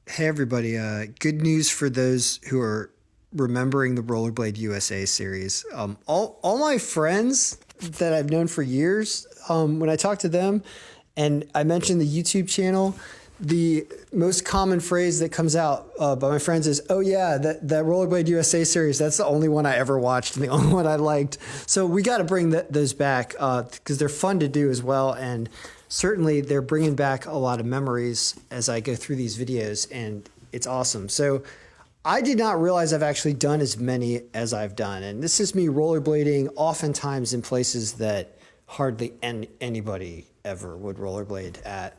Hey everybody, good news for those who are remembering the Rollerblade USA series. All my friends that I've known for years, when I talk to them and I mention the YouTube channel, the most common phrase that comes out by my friends is, "Oh yeah, that Rollerblade USA series, that's the only one I ever watched and the only one I liked." So we got to bring those back because they're fun to do as well. And certainly they're bringing back a lot of memories as I go through these videos, and it's awesome. So I did not realize I've actually done as many as I've done. And this is me rollerblading oftentimes in places that hardly anybody ever would rollerblade at.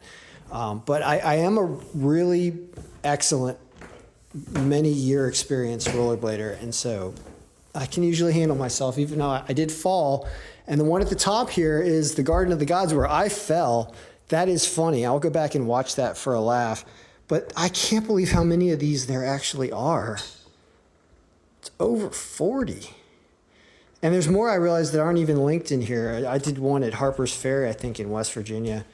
But I am a really excellent many-year experienced rollerblader, and so I can usually handle myself, even though I did fall. And the one at the top here is the Garden of the Gods where I fell. That is funny. I'll go back and watch that for a laugh. But I can't believe how many of these there actually are. It's over 40. And there's more I realized that aren't even linked in here. I did one at Harper's Ferry, I think, in West Virginia.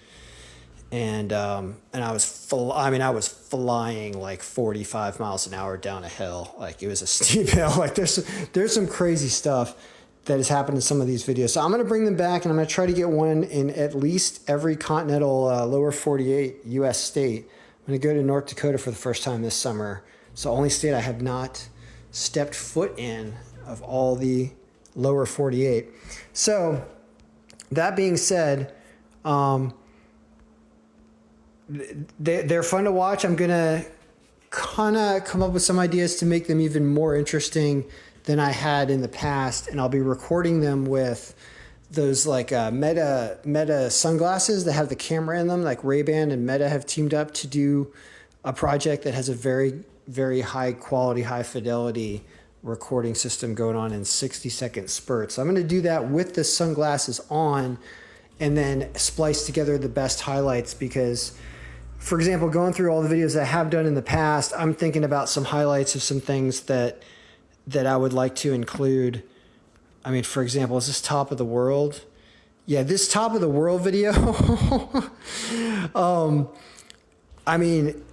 And I was flying like 45 miles an hour down a hill. Like, it was a steep hill. Like, there's some crazy stuff that has happened in some of these videos. So I'm going to bring them back, and I'm going to try to get one in at least every continental lower 48 U.S. state. I'm going to go to North Dakota for the first time this summer. So only state I have not stepped foot in of all the lower 48. So that being said, they're fun to watch. I'm going to kind of come up with some ideas to make them even more interesting than I had in the past. And I'll be recording them with those like Meta sunglasses that have the camera in them, like Ray-Ban and Meta have teamed up to do a project that has a very, very high quality, high fidelity recording system going on in 60-second spurts. So I'm going to do that with the sunglasses on and then splice together the best highlights because, for example, going through all the videos that I have done in the past, I'm thinking about some highlights of some things that I would like to include. I mean, for example, is this top of the world? Yeah, this top of the world video. I mean,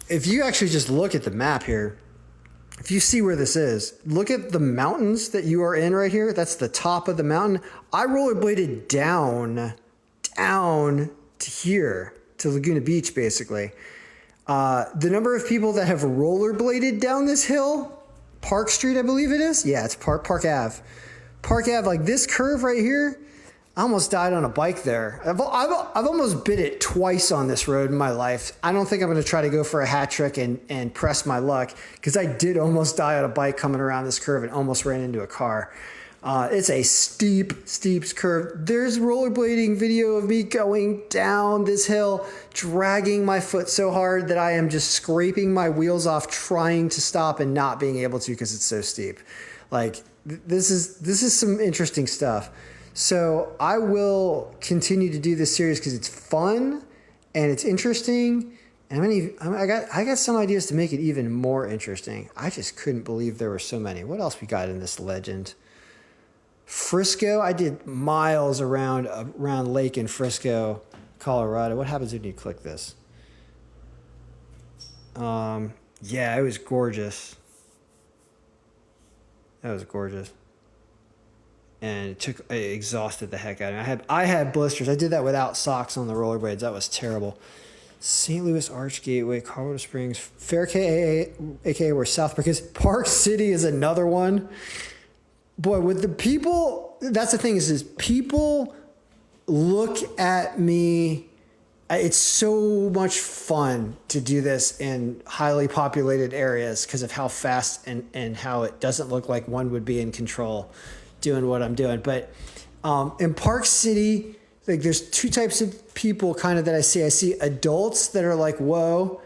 if you actually just look at the map here, if you see where this is, look at the mountains that you are in right here. That's the top of the mountain. I rollerbladed down to here, to Laguna Beach, basically. The number of people that have rollerbladed down this hill, Park Street, I believe it is. Yeah, it's Park Ave. Park Ave, like this curve right here, I almost died on a bike there. I've almost bit it twice on this road in my life. I don't think I'm going to try to go for a hat trick and press my luck because I did almost die on a bike coming around this curve and almost ran into a car. It's a steep curve. There's rollerblading video of me going down this hill, dragging my foot so hard that I am just scraping my wheels off, trying to stop and not being able to because it's so steep. Like, this is some interesting stuff. So I will continue to do this series because it's fun and it's interesting. And I got some ideas to make it even more interesting. I just couldn't believe there were so many. What else we got in this legend? Frisco, I did miles around lake in Frisco, Colorado. What happens when you click this? Yeah, it was gorgeous. That was gorgeous. And it exhausted the heck out of me. I had blisters. I did that without socks on the rollerblades. That was terrible. St. Louis Arch Gateway, Colorado Springs, Fairkay, aka where South Park is. Park City is another one. Boy, with the people, that's the thing is people look at me. It's so much fun to do this in highly populated areas because of how fast and how it doesn't look like one would be in control doing what I'm doing. But in Park City, like there's two types of people kind of that I see. I see adults that are like, whoa,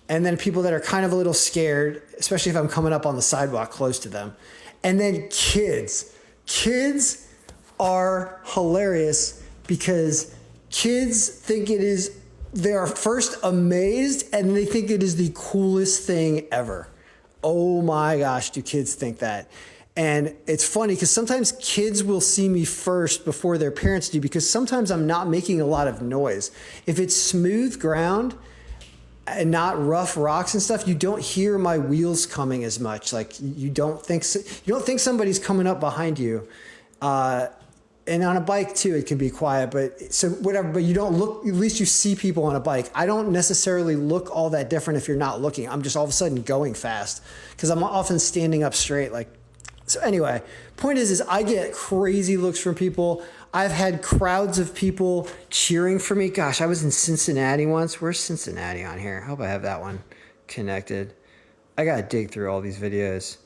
and then people that are kind of a little scared, especially if I'm coming up on the sidewalk close to them. And then kids. Kids are hilarious because kids think they are first amazed and they think it is the coolest thing ever. Oh my gosh, do kids think that? And it's funny because sometimes kids will see me first before their parents do because sometimes I'm not making a lot of noise. If it's smooth ground, and not rough rocks and stuff, you don't hear my wheels coming as much. Like you don't think somebody's coming up behind you. And on a bike too, it can be quiet, but so whatever, but you don't look, at least you see people on a bike. I don't necessarily look all that different if you're not looking. I'm just all of a sudden going fast because I'm often standing up straight. Like, so anyway, point is I get crazy looks from people. I've had crowds of people cheering for me. Gosh, I was in Cincinnati once. Where's Cincinnati on here? I hope I have that one connected. I got to dig through all these videos.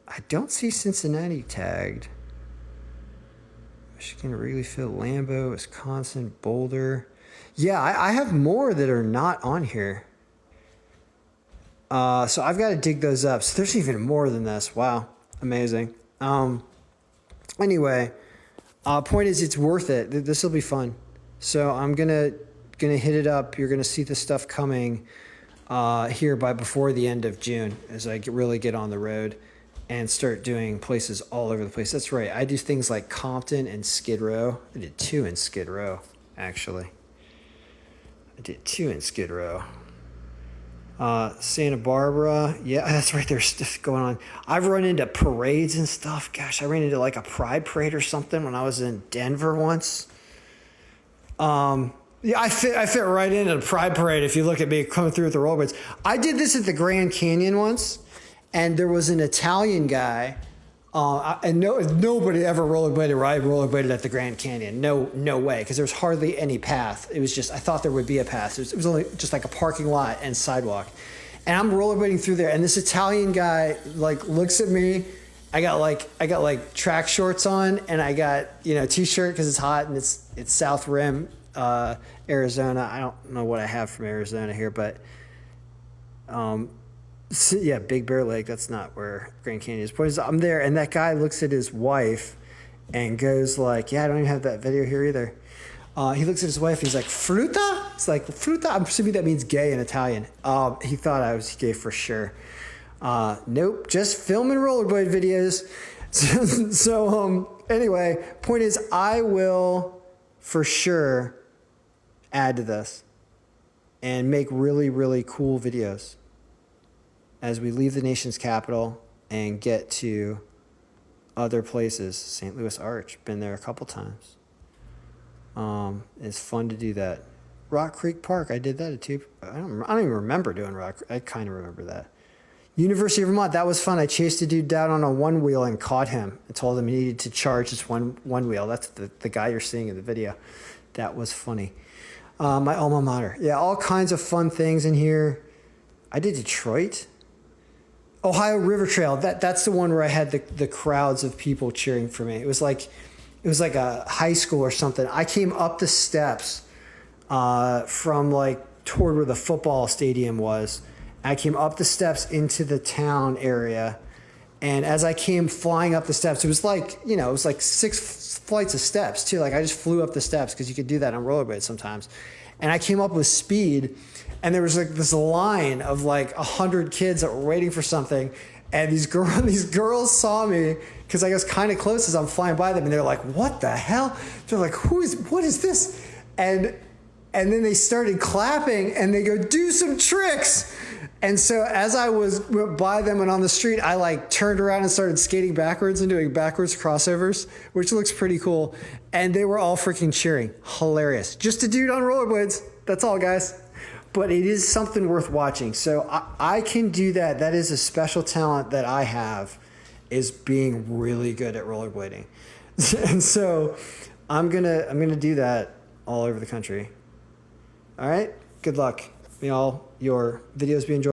I don't see Cincinnati tagged. Michigan, Wrigleyville, Lambeau, Wisconsin, Boulder. Yeah, I have more that are not on here. So I've got to dig those up. So there's even more than this. Wow. Amazing. Anyway, point is it's worth it. This will be fun. So I'm gonna hit it up. You're gonna see the stuff coming here by before the end of June as I really get on the road and start doing places all over the place. That's right. I do things like Compton and Skid Row. I did 2 in Skid Row, actually. I did 2 in Skid Row. Santa Barbara. Yeah, that's right. There's stuff going on. I've run into parades and stuff. Gosh, I ran into like a pride parade or something when I was in Denver once. Yeah, I fit right into the pride parade if you look at me coming through with the rollerblades. I did this at the Grand Canyon once. And there was an Italian guy, and nobody ever rollerbladed where I rollerbladed at the Grand Canyon. No way, because there was hardly any path. It was just, I thought there would be a path. It was only just like a parking lot and sidewalk. And I'm rollerblading through there, and this Italian guy like looks at me. I got like track shorts on, and I got t-shirt because it's hot and it's South Rim, Arizona. I don't know what I have from Arizona here, but so, yeah, Big Bear Lake. That's not where Grand Canyon is. Point is, I'm there, and that guy looks at his wife and goes like, "Yeah, I don't even have that video here either." He looks at his wife. And he's like, "Fruta?" It's like fruta. I'm assuming that means gay in Italian. He thought I was gay for sure. Nope, just filming rollerblade videos. Anyway, point is, I will for sure add to this and make really, really cool videos as we leave the nation's capital and get to other places. St. Louis Arch, been there a couple times. It's fun to do that. Rock Creek Park, I did that too. I don't even remember doing Rock. I kind of remember that. University of Vermont, that was fun. I chased a dude down on a one wheel and caught him. I told him he needed to charge his one wheel. That's the guy you're seeing in the video. That was funny. My alma mater. Yeah, all kinds of fun things in here. I did Detroit. Ohio River Trail. That's the one where I had the crowds of people cheering for me. It was like a high school or something. I came up the steps from like toward where the football stadium was. I came up the steps into the town area, and as I came flying up the steps, it was like 6 flights of steps too. Like I just flew up the steps because you could do that on rollerblades sometimes. And I came up with speed. And there was like this line of like 100 kids that were waiting for something, and these girls saw me because I was kind of close as I'm flying by them, and they're like, "What the hell?" They're like, what is this?" And then they started clapping, and they go, "Do some tricks." And so as I went by them and on the street, I like turned around and started skating backwards and doing backwards crossovers, which looks pretty cool. And they were all freaking cheering. Hilarious. Just a dude on rollerblades. That's all, guys. But it is something worth watching. So I can do that. That is a special talent that I have, is being really good at rollerblading. And so I'm gonna do that all over the country. All right. Good luck. May all your videos be enjoyed.